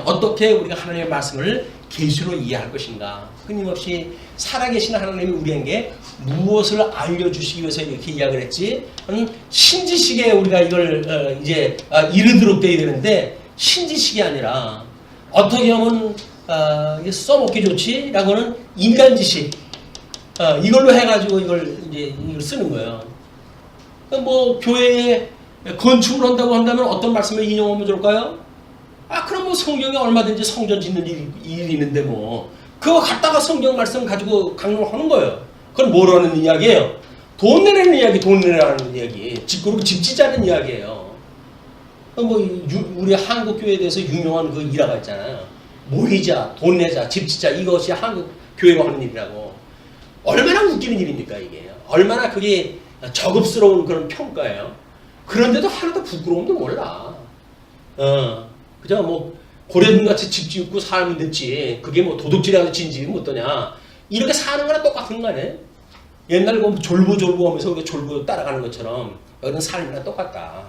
어떻게 우리가 하나님의 말씀을 계시로 이해할 것인가? 끊임없이 살아계신 하나님이 우리에게 무엇을 알려주시기 위해서 이렇게 이야기를 했지? 신지식에 우리가 이걸 이제 이르도록 되어야 되는데 신지식이 아니라 어떻게 하면 써먹기 좋지라고는 인간지식 이걸로 해가지고 이걸 쓰는 거예요. 뭐 교회에 건축을 한다고 한다면 어떤 말씀을 인용하면 좋을까요? 그럼 뭐 성경에 얼마든지 성전 짓는 일이 있는데 뭐 그거 갖다가 성경 말씀 가지고 강론하는 거예요. 그건 뭐라는 이야기예요? 돈 내라는 이야기, 돈 내라는 이야기. 그리고 집 짓자는 이야기예요. 뭐 우리 한국 교회에 대해서 유명한 그 일화가 있잖아요. 모이자, 돈 내자, 집 짓자 이것이 한국 교회가 하는 일이라고. 얼마나 웃기는 일입니까 이게? 얼마나 그게 저급스러운 그런 평가예요. 그런데도 하나도 부끄러움도 몰라. 그저 뭐 고래등같이 집 짓고 살면 됐지. 그게 뭐 도둑질하고 진집이 어떠냐. 이렇게 사는 거랑 똑같은 거 아니에요? 옛날 뭐 졸부졸부 하면서 우리가 졸부 따라가는 것처럼 여기는 삶이랑 똑같다.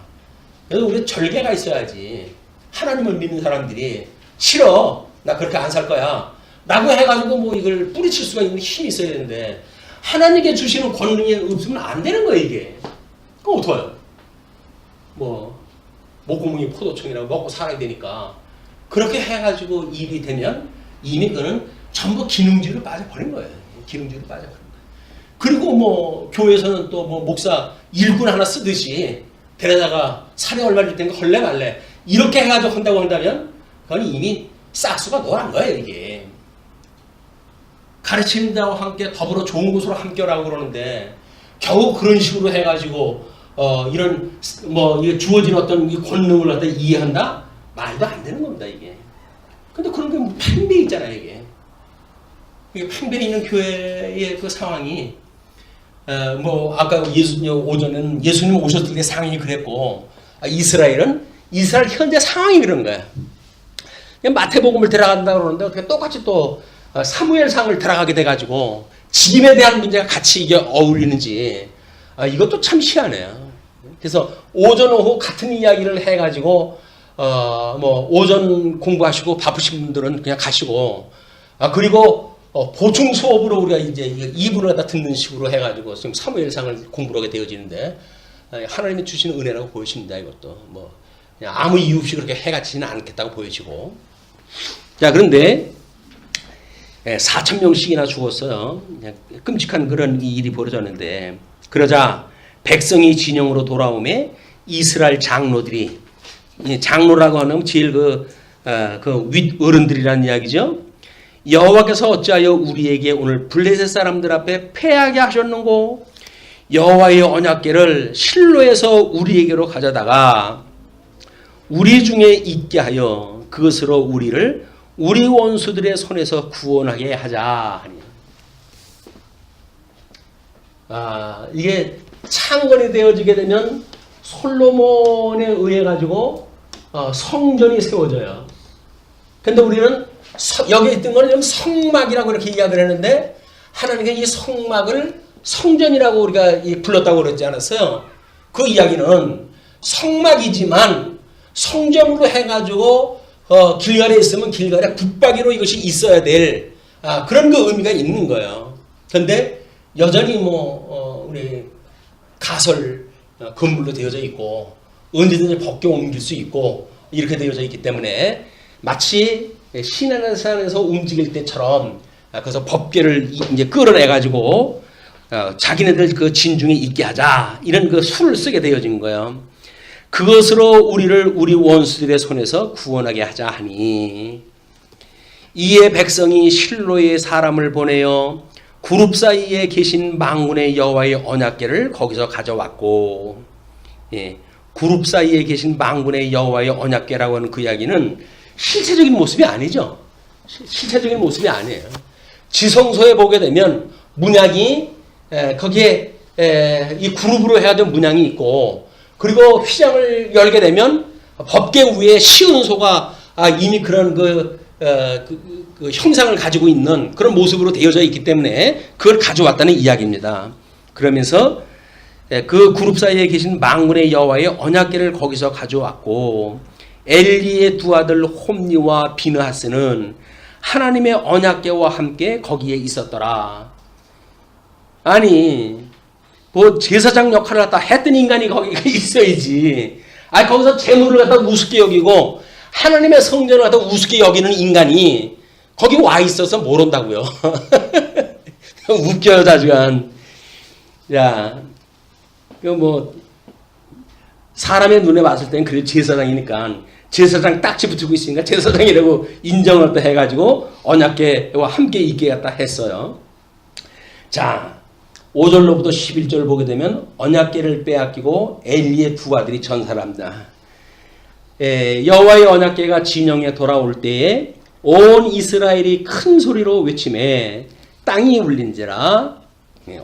그래서 우리 절개가 있어야지. 하나님을 믿는 사람들이 싫어. 나 그렇게 안 살 거야. 라고 해가지고 뭐 이걸 뿌리칠 수가 있는 힘이 있어야 되는데 하나님께 주시는 권능이 없으면 안 되는 거예요 이게. 그럼 어떡해요? 뭐 목구멍이 포도청이라고 먹고 살아야 되니까 그렇게 해가지고 일이 되면 이미 그는 전부 기능주의로 빠져버린 거예요. 기능주의로 빠져버린 거예요. 그리고 뭐 교회에서는 또 뭐 목사 일꾼 하나 쓰듯이 데려다가 살이 얼마 줄 테니까 헐래 말래 이렇게 해가지고 한다고 한다면 그건 이미 싹수가 노란 거예요 이게. 가르친다고 함께 더불어 좋은 곳으로 함께라고 그러는데 겨우 그런 식으로 해가지고 이런 뭐 이게 주어진 어떤 이 권능을 갖다 이해한다? 말도 안 되는 겁니다 이게. 근데 그런 게 뭐 팽배 있잖아요 이게. 이게 팽배 있는 교회의 그 상황이 뭐 아까 오전은 예수님 오셨을 때 상황이 그랬고 이스라엘 현재 상황이 그런 거야. 마태복음을 들어간다 그러는데 어떻게 똑같이 또 사무엘상을 들어가게 돼가지고 짐에 대한 문제가 같이 이게 어울리는지 이것도 참 희한해요. 그래서 오전 오후 같은 이야기를 해가지고 뭐 오전 공부하시고 바쁘신 분들은 그냥 가시고 그리고 보충 수업으로 우리가 이제 2분을 갖다 듣는 식으로 해가지고 지금 사무엘상을 공부하게 되어지는데 하나님이 주시는 은혜라고 보여집니다. 이것도 뭐 그냥 아무 이유 없이 그렇게 해가지는 않겠다고 보여지고. 자 그런데 4천 명씩이나 죽었어요. 끔찍한 그런 일이 벌어졌는데 그러자 백성이 진영으로 돌아오매 이스라엘 장로들이 장로라고 하는 제일 그 윗어른들이라는 이야기죠. 여호와께서 어찌하여 우리에게 오늘 블레셋 사람들 앞에 패하게 하셨는고 여호와의 언약궤를 실로에서 우리에게로 가져다가 우리 중에 있게 하여 그것으로 우리를 우리 원수들의 손에서 구원하게 하자 하니. 이게 창건이 되어지게 되면 솔로몬에 의해 가지고 성전이 세워져요. 근데 우리는 여기 있던 거는 성막이라고 이렇게 이야기를 했는데 하나님께 이 성막을 성전이라고 우리가 불렀다고 그랬지 않았어요? 그 이야기는 성막이지만 성전으로 해가지고 길갈에 있으면 길갈에 붙박이로 이것이 있어야 될 그런 그 의미가 있는 거예요. 그런데 여전히 우리 가설 건물로 되어져 있고 언제든지 벗겨 옮길 수 있고 이렇게 되어져 있기 때문에 마치 시내산에서 움직일 때처럼 그래서 법궤를 이제 끌어내 가지고 자기네들 그 진중에 있게 하자 이런 그 수를 쓰게 되어진 거예요. 그것으로 우리를 우리 원수들의 손에서 구원하게 하자 하니 이에 백성이 실로의 사람을 보내어 그룹 사이에 계신 망군의 여호와의 언약궤를 거기서 가져왔고, 그룹 사이에 계신 망군의 여호와의 언약궤라고 하는 그 이야기는 실체적인 모습이 아니죠. 실체적인 모습이 아니에요. 지성소에 보게 되면 문양이 거기에 이 그룹으로 해가지고 문양이 있고, 그리고 휘장을 열게 되면 법궤 위에 시은소가 이미 그런 그 형상을 가지고 있는 그런 모습으로 되어져 있기 때문에 그걸 가져왔다는 이야기입니다. 그러면서 그 그룹 사이에 계신 망군의 여호와의 언약궤를 거기서 가져왔고, 엘리의 두 아들 홈니와 비느하스는 하나님의 언약궤와 함께 거기에 있었더라. 아니 뭐 제사장 역할을 갖다 했던 인간이 거기 있어야지. 거기서 재물을 갖다 우습게 여기고 하나님의 성전을 갖다 우습게 여기는 인간이 거기 와 있어서 모른다고요. 웃겨요, 자주간. 야, 뭐 사람의 눈에 봤을 땐 그래 제사장이니까 제사장 딱지 붙이고 있으니까 제사장이라고 인정을 또 해가지고 언약궤와 함께 있게 갖다 했어요. 자, 5절로부터 11절 보게 되면 언약궤를 빼앗기고 엘리의 두 아들이 전사합니다. 여호와의 언약궤가 진영에 돌아올 때에 온 이스라엘이 큰 소리로 외치매 땅이 울린지라.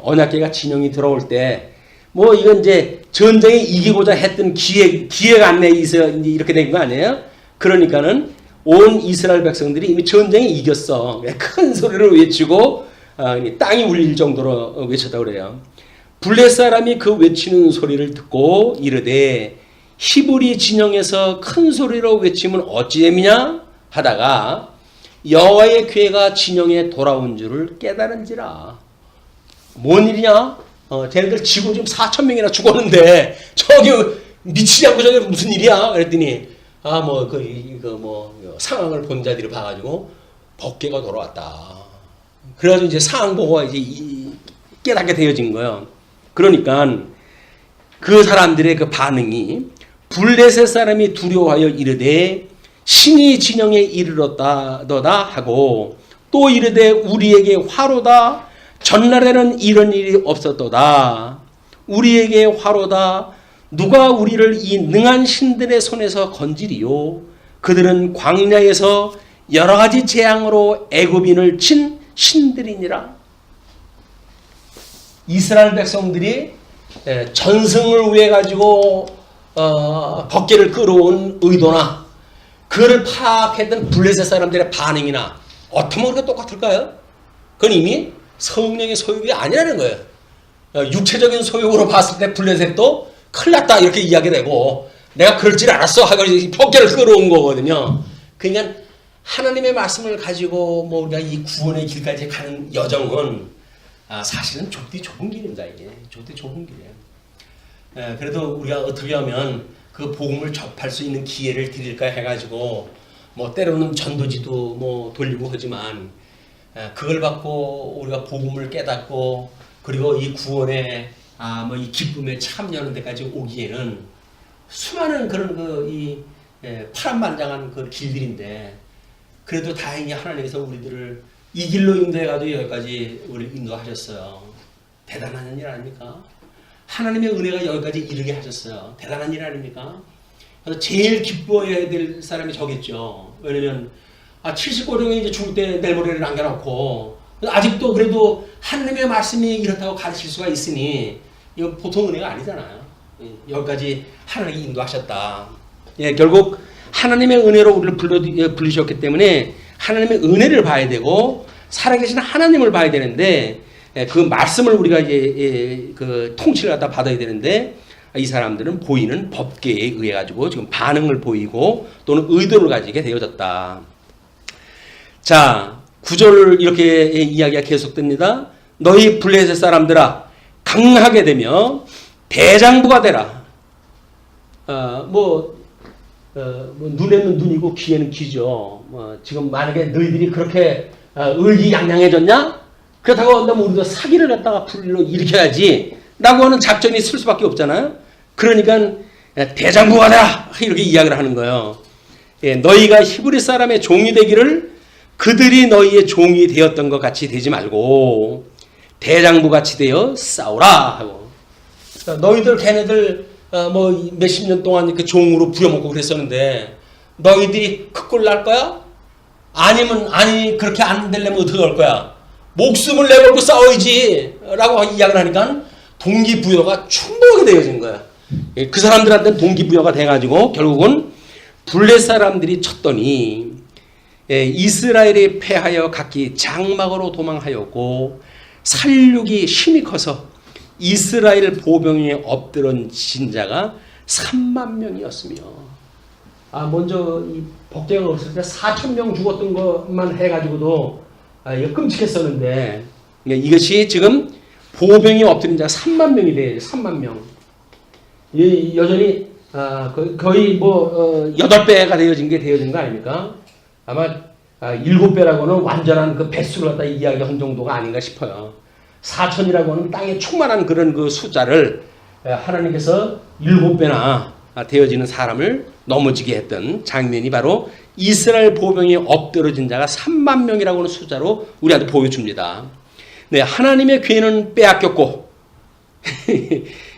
언약궤가 진영이 들어올 때 뭐 이건 이제 전쟁에 이기고자 했던 기회가 안 내 있어 이렇게 된 거 아니에요? 그러니까는 온 이스라엘 백성들이 이미 전쟁에 이겼어. 큰 소리로 외치고 땅이 울릴 정도로 외쳤다고 그래요. 블레 사람이 그 외치는 소리를 듣고 이르되 히브리 진영에서 큰 소리로 외치면 어찌 됨이냐 하다가 여호와의 궤가 진영에 돌아온 줄을 깨달은지라. 뭔 일이냐? 쟤네들 지고 지금 4천 명이나 죽었는데 저기 미치지 않고 저게 무슨 일이야? 그랬더니 상황을 본 자들이 봐가지고 법궤가 돌아왔다. 그래가지고 이제 상황 보고 이제 깨닫게 되어진 거예요. 그러니까 그 사람들의 그 반응이 블레셋 사람이 두려워하여 이르되 신이 진영에 이르렀다더다 하고 또 이르되 우리에게 화로다. 전날에는 이런 일이 없었도다. 우리에게 화로다. 누가 우리를 이 능한 신들의 손에서 건지리요. 그들은 광야에서 여러 가지 재앙으로 애굽인을 친 신들이니라. 이스라엘 백성들이 전승을 위해 가지고 법궤를 끌어온 의도나 그를 파악했던 블레셋 사람들의 반응이나 어떻게 그렇게 똑같을까요? 그건 이미 성령의 소욕이 아니라는 거예요. 육체적인 소욕으로 봤을 때 블레셋도 큰일 났다 이렇게 이야기되고 내가 그럴 줄 알았어 하고 법궤를 끌어온 거거든요. 그러니까 하나님의 말씀을 가지고 우리가 이 구원의 길까지 가는 여정은 사실은 좁디 좁은 길입니다. 이게 좁디 좁은 길이에요. 그래도 우리가 어떻게 하면 그 복음을 접할 수 있는 기회를 드릴까 해가지고 때로는 전도지도 돌리고 하지만 그걸 받고 우리가 복음을 깨닫고 그리고 이 구원의 뭐 이 기쁨에 참여하는 데까지 오기에는 수많은 그런 이 파란만장한 그 길들인데 그래도 다행히 하나님께서 우리들을 이 길로 인도해가지고 여기까지 우리 인도하셨어요. 대단한 일 아닙니까? 하나님의 은혜가 여기까지 이르게 하셨어요. 대단한 일 아닙니까? 그래서 제일 기뻐해야 될 사람이 저겠죠. 왜냐면 70고령이 이제 죽을 때 내일 모레를 남겨놓고 아직도 그래도 하나님의 말씀이 이렇다고 가르칠 수가 있으니 이거 보통 은혜가 아니잖아요. 여기까지 하나님이 인도하셨다. 예, 결국 하나님의 은혜로 우리를 부르셨기 때문에 하나님의 은혜를 봐야 되고 살아계신 하나님을 봐야 되는데 그 말씀을 우리가 이제 그 통치를 갖다 받아야 되는데 이 사람들은 보이는 법계에 의해 가지고 지금 반응을 보이고 또는 의도를 가지게 되어졌다. 자, 9절 이렇게 이야기가 계속됩니다. 너희 블레셋 사람들아 강하게 되며 대장부가 되라. 눈에는 눈이고 귀에는 귀죠. 지금 만약에 너희들이 그렇게 의기양양해졌냐? 그렇다고 한다면 우리도 사기를 갖다가 불로 일으켜야지 라고 하는 작전이 쓸 수밖에 없잖아요. 그러니까 대장부가 되라 이렇게 이야기를 하는 거예요. 예, 너희가 히브리 사람의 종이 되기를 그들이 너희의 종이 되었던 것 같이 되지 말고 대장부 같이 되어 싸우라 하고. 너희들 걔네들 몇십 년 동안 그 종으로 부려먹고 그랬었는데 너희들이 그 꼴 날 거야? 아니 그렇게 안 되려면 어떻게 할 거야? 목숨을 내걸고 싸워야지 라고 이야기를 하니까 동기부여가 충분하게 되어진 거야. 그 사람들한테는 동기부여가 돼가지고 결국은 블레 사람들이 쳤더니 이스라엘이 패하여 각기 장막으로 도망하였고 살육이 힘이 커서 이스라엘 보병에 엎드러진 자가 3만 명이었으며 먼저 이 복제가 없을 때 4천 명 죽었던 것만 해가지고도 이거 끔찍했었는데 이것이 지금 보병이 엎드린 자가 3만 명이 돼요. 3만 명. 여전히 거의 8배가 되어진 거 아닙니까? 아마 7배라고는 완전한 그 배수를 갖다 이야기한 정도가 아닌가 싶어요. 4천이라고 하는 땅에 충만한 그런 그 숫자를 하나님께서 7배나 되어지는 사람을 넘어지게 했던 장면이 바로 이스라엘 보병에 엎드러진 자가 3만 명이라고 하는 숫자로 우리한테 보여줍니다. 네, 하나님의 기회는 빼앗겼고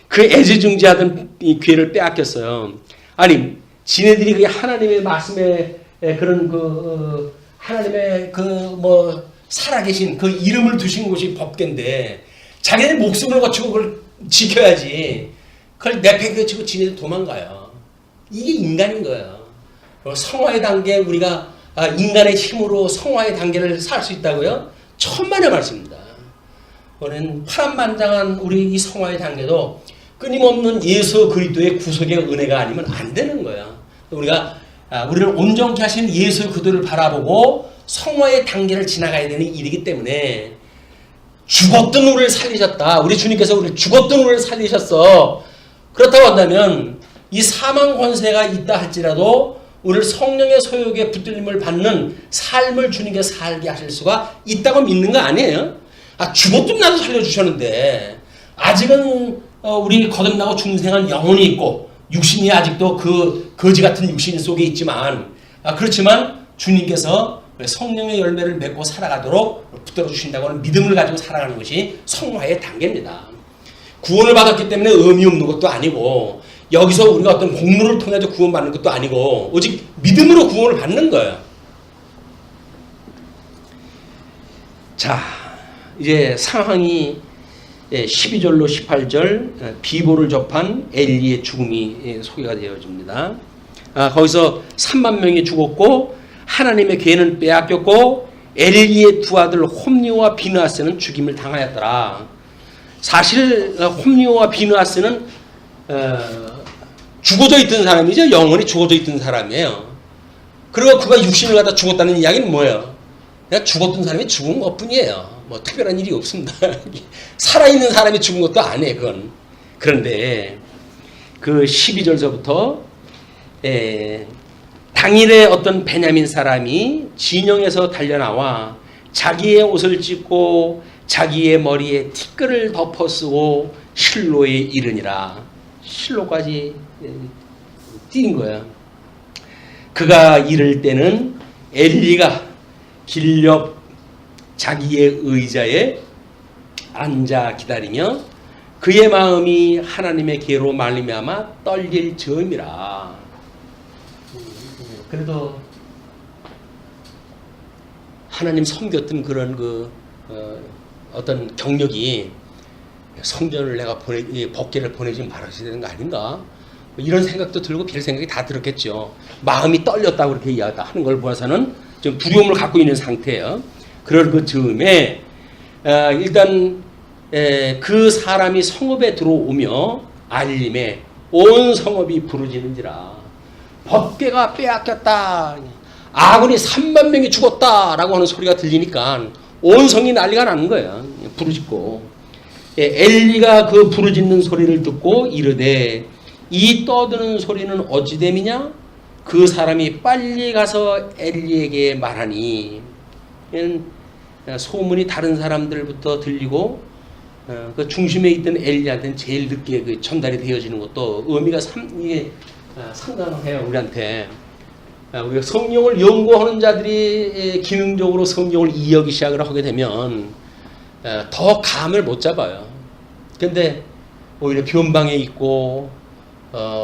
그 애지중지하던 이 기회를 빼앗겼어요. 아니, 지네들이 그 하나님의 말씀에 그런 하나님의 살아계신 그 이름을 두신 곳이 법궤인데 자기네 목숨을 거치고 그걸 지켜야지. 그걸 내팽개치고 지네들 도망가요. 이게 인간인 거예요. 성화의 단계 우리가 인간의 힘으로 성화의 단계를 살 수 있다고요? 천만의 말씀입니다. 우리는 파란만장한 우리 이 성화의 단계도 끊임없는 예수 그리스도의 구속의 은혜가 아니면 안 되는 거예요. 우리를 온전케 하신 예수 그들을 바라보고 성화의 단계를 지나가야 되는 일이기 때문에 죽었던 우리를 살리셨다. 우리 주님께서 우리를 죽었던 우리를 살리셨어. 그렇다고 한다면 이 사망 권세가 있다 할지라도 우리를 성령의 소욕에 붙들림을 받는 삶을 주님께서 살게 하실 수가 있다고 믿는 거 아니에요? 죽었던 나도 살려주셨는데 아직은 우리 거듭나고 중생한 영혼이 있고 육신이 아직도 그 거지 같은 육신 속에 있지만 그렇지만 주님께서 성령의 열매를 맺고 살아가도록 붙들어 주신다고 하는 믿음을 가지고 살아가는 것이 성화의 단계입니다. 구원을 받았기 때문에 의미 없는 것도 아니고 여기서 우리가 어떤 공로를 통해서 구원받는 것도 아니고 오직 믿음으로 구원을 받는 거예요. 자, 이제 상황이 12절로 18절 비보를 접한 엘리의 죽음이 소개가 되어집니다. 거기서 3만 명이 죽었고 하나님의 괴는 빼앗겼고 엘리의 두 아들 홈리오와 비느하스는 죽임을 당하였더라. 사실 홈리오와 비느하스는 죽어져 있던 사람이죠. 영원히 죽어져 있던 사람이에요. 그리고 그가 육신을 갖다 죽었다는 이야기는 뭐예요? 그냥 죽었던 사람이 죽은 것뿐이에요. 뭐 특별한 일이 없습니다. 살아있는 사람이 죽은 것도 아니에요. 그건. 그런데 그 12절서부터 당일에 어떤 베냐민 사람이 진영에서 달려나와 자기의 옷을 찢고 자기의 머리에 티끌을 덮어 쓰고 실로에 이르니라. 실로까지 뛴 거야. 그가 이를 때는 엘리가 길 옆 자기의 의자에 앉아 기다리며 그의 마음이 하나님의 계로 말미암아 떨릴 즈음이라. 그래도 하나님 섬겼던 그런 어떤 경력이 성전을 내가 법궤를 보내지 말아야 되는 거 아닌가? 이런 생각도 들고 별 생각이 다 들었겠죠. 마음이 떨렸다고 그렇게 이야기하는 걸 보아서는 좀 두려움을 갖고 있는 상태예요. 그럴 그 즈음에 일단 그 사람이 성읍에 들어오며 알림에 온 성읍이 부르짖는지라. 법궤가 빼앗겼다. 아군이 3만 명이 죽었다라고 하는 소리가 들리니까 온 성이 난리가 나는 거야. 부르짖고. 엘리가 그 부르짖는 소리를 듣고 이르되 이 떠드는 소리는 어찌 됨이냐? 그 사람이 빨리 가서 엘리에게 말하니. 소문이 다른 사람들부터 들리고 그 중심에 있던 엘리한테는 제일 늦게 그 전달이 되어지는 것도 의미가 이게 상당해요. 우리한테. 우리가 성경을 연구하는 자들이 기능적으로 성경을 이해하기 시작을 하게 되면 더 감을 못 잡아요. 근데 오히려 변방에 있고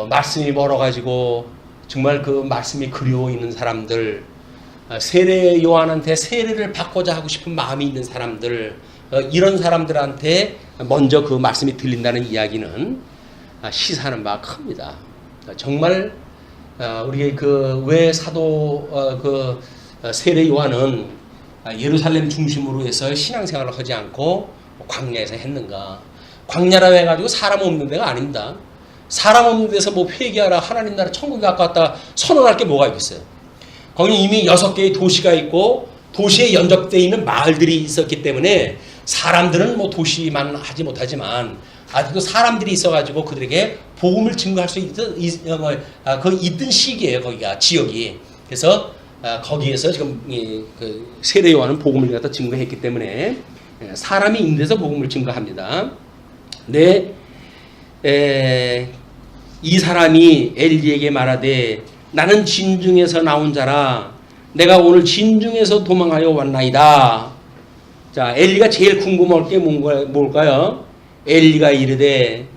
말씀이 멀어가지고 정말 그 말씀이 그리워 있는 사람들, 세례 요한한테 세례를 받고자 하고 싶은 마음이 있는 사람들, 이런 사람들한테 먼저 그 말씀이 들린다는 이야기는 시사하는 바가 큽니다. 정말 우리 왜 사도 세례 요한은 예루살렘 중심으로 해서 신앙생활을 하지 않고 광야에서 했는가? 광야라 해가지고 사람 없는 데가 아닙니다. 사람 없는 데서 뭐 회개하라, 하나님 나라 천국에 가까웠다 선언할 게 뭐가 있겠어요? 거기 이미 6개의 도시가 있고 도시에 연접되어 있는 마을들이 있었기 때문에 사람들은 뭐 도시만 하지 못하지만 아직도 사람들이 있어가지고 그들에게 복음을 증거할 수 있던 시기예요. 거기가 지역이. 그래서 거기에서 지금 그 세례 요한은 복음을 갖다 증거했기 때문에 사람이 있는 데서 복음을 증거합니다. 네, 이 사람이 엘리에게 말하되 나는 진중에서 나온 자라 내가 오늘 진중에서 도망하여 왔나이다. 자, 엘리가 제일 궁금할 게 뭘까요? 엘리가 이르되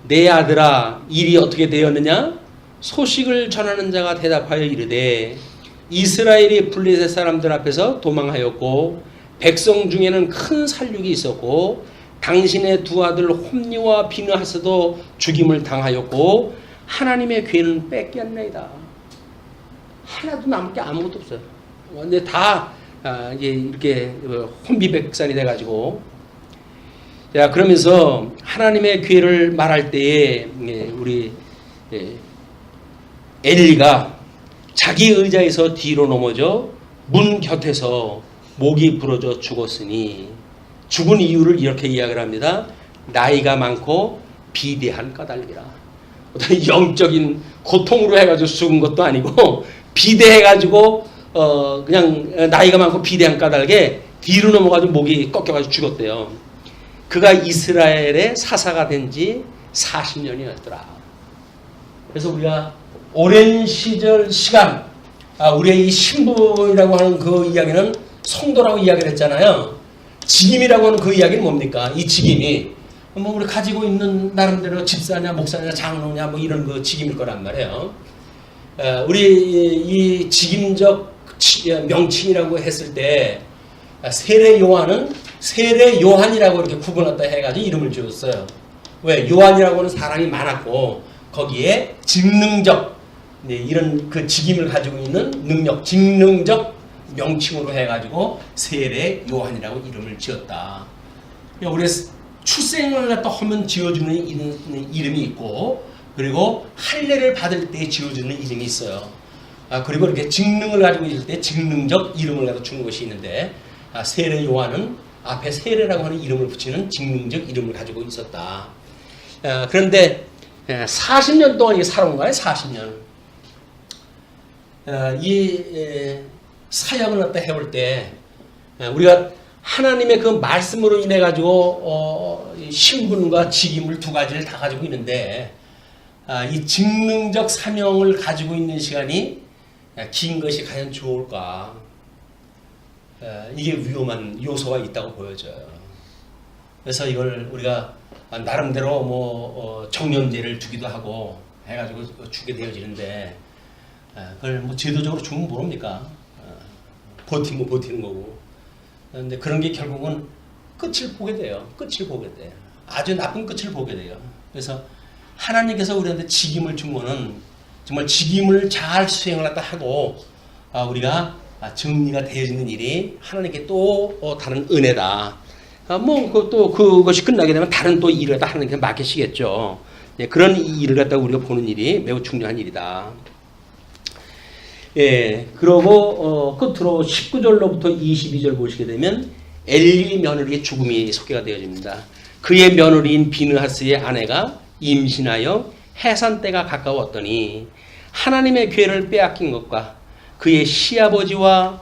내 아들아 일이 어떻게 되었느냐? 소식을 전하는 자가 대답하여 이르되 이스라엘이 블레셋 사람들 앞에서 도망하였고 백성 중에는 큰 살육이 있었고 당신의 두 아들 홈니와 비느하스도 죽임을 당하였고 하나님의 괴는 뺏겼나이다. 하나도 남을 게 아무것도 없어요. 근데 다 이제 이렇게 혼비백산이 돼가지고, 자 그러면서 하나님의 괴를 말할 때에 우리 엘리가 자기 의자에서 뒤로 넘어져 문 곁에서 목이 부러져 죽었으니, 죽은 이유를 이렇게 이야기를 합니다. 나이가 많고 비대한 까닭이라. 어떤 영적인 고통으로 해가지고 죽은 것도 아니고 비대해가지고 그냥 나이가 많고 비대한 까닭에 뒤로 넘어가지고 목이 꺾여가지고 죽었대요. 그가 이스라엘의 사사가 된 지 40년이었더라. 그래서 우리가 오랜 시간, 우리의 이 신부라고 하는 그 이야기는 성도라고 이야기를 했잖아요. 직임이라고 하는 그 이야기는 뭡니까? 이 직임이 뭐 우리 가지고 있는 나름대로 집사냐 목사냐 장로냐 뭐 이런 그 직임일 거란 말이에요. 우리 이 직임적 명칭이라고 했을 때 세례 요한은 세례 요한이라고 이렇게 구분했다 해가지고 이름을 지었어요. 왜? 요한이라고 하는 사람이 많았고 거기에 직능적 이런 그 직임을 가지고 있는 능력, 직능적 명칭으로 해가지고 세례 요한이라고 이름을 지었다. 우리 출생을 갖다 하면 지어주는 이름이 있고, 그리고 할례를 받을 때 지어주는 이름이 있어요. 그리고 이렇게 직능을 가지고 있을 때 직능적 이름을 갖다 주는 것이 있는데, 세례 요한은 앞에 세례라고 하는 이름을 붙이는 직능적 이름을 가지고 있었다. 그런데 40년 동안 살아온 거예요. 40년. 이 사역을 갖다 해올 때 우리가 하나님의 그 말씀으로 인해 가지고 신분과 직임을 두 가지를 다 가지고 있는데 이 직능적 사명을 가지고 있는 시간이 긴 것이 과연 좋을까? 이게 위험한 요소가 있다고 보여져요. 그래서 이걸 우리가 나름대로 뭐 정년제를 주기도 하고 해가지고 주게 되어지는데 그걸 뭐 제도적으로 주면 모릅니까? 버티면 버티는 거고. 근데 그런 게 결국은 끝을 보게 돼요. 끝을 보게 돼. 아주 나쁜 끝을 보게 돼요. 그래서 하나님께서 우리한테 직임을 주면은 정말 직임을 잘 수행을 하다 하고 우리가 정리가 되어지는 일이 하나님께 또 다른 은혜다. 뭐 또 그것이 끝나게 되면 다른 또 일을 갖다 하나님께 맡기시겠죠. 예, 그런 일을 갖다 우리가 보는 일이 매우 중요한 일이다. 예, 그러고 끝으로 19절로부터 22절 보시게 되면 엘리 며느리의 죽음이 소개가 되어집니다. 그의 며느리인 비느하스의 아내가 임신하여 해산 때가 가까웠더니 하나님의 괴를 빼앗긴 것과 그의 시아버지와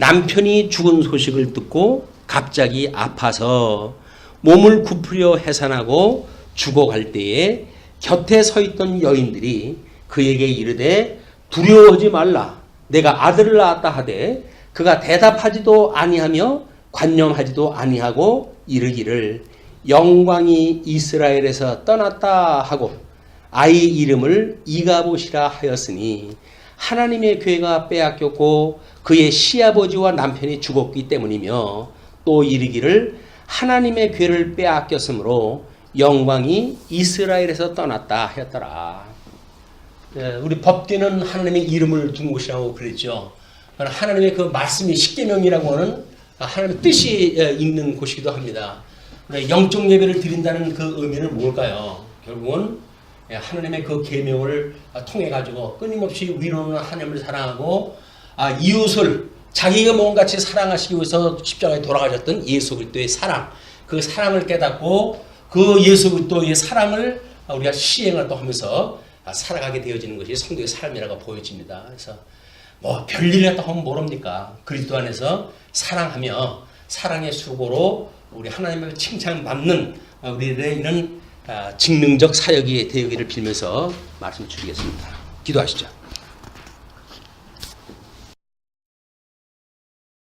남편이 죽은 소식을 듣고 갑자기 아파서 몸을 굽으려 해산하고 죽어갈 때에 곁에 서 있던 여인들이 그에게 이르되 두려워하지 말라. 내가 아들을 낳았다 하되 그가 대답하지도 아니하며 관념하지도 아니하고 이르기를 영광이 이스라엘에서 떠났다 하고 아이 이름을 이가봇이라 하였으니 하나님의 괴가 빼앗겼고 그의 시아버지와 남편이 죽었기 때문이며 또 이르기를 하나님의 괴를 빼앗겼으므로 영광이 이스라엘에서 떠났다 하였더라. 우리 법궤는 하나님의 이름을 둔 곳이라고 그랬죠. 하나님의 그 말씀이 십계명이라고 하는 하나님의 뜻이 있는 곳이기도 합니다. 영적 예배를 드린다는 그 의미는 뭘까요? 결국은 하나님의 그 계명을 통해 가지고 끊임없이 위로는 하나님을 사랑하고 이웃을 자기가 몸같이 사랑하시기 위해서 십자가에 돌아가셨던 예수 그리스도의 사랑, 그 사랑을 깨닫고 그 예수 그리스도의 사랑을 우리가 시행을 또 하면서 살아가게 되어지는 것이 성도의 삶이라고 보여집니다. 그래서 뭐 별일을 했다 하면 모릅니까? 그리스도 안에서 사랑하며 사랑의 수고로 우리 하나님의 칭찬받는 우리들의 이런 직능적 사역이 되기를 빌면서 말씀 드리겠습니다. 기도하시죠.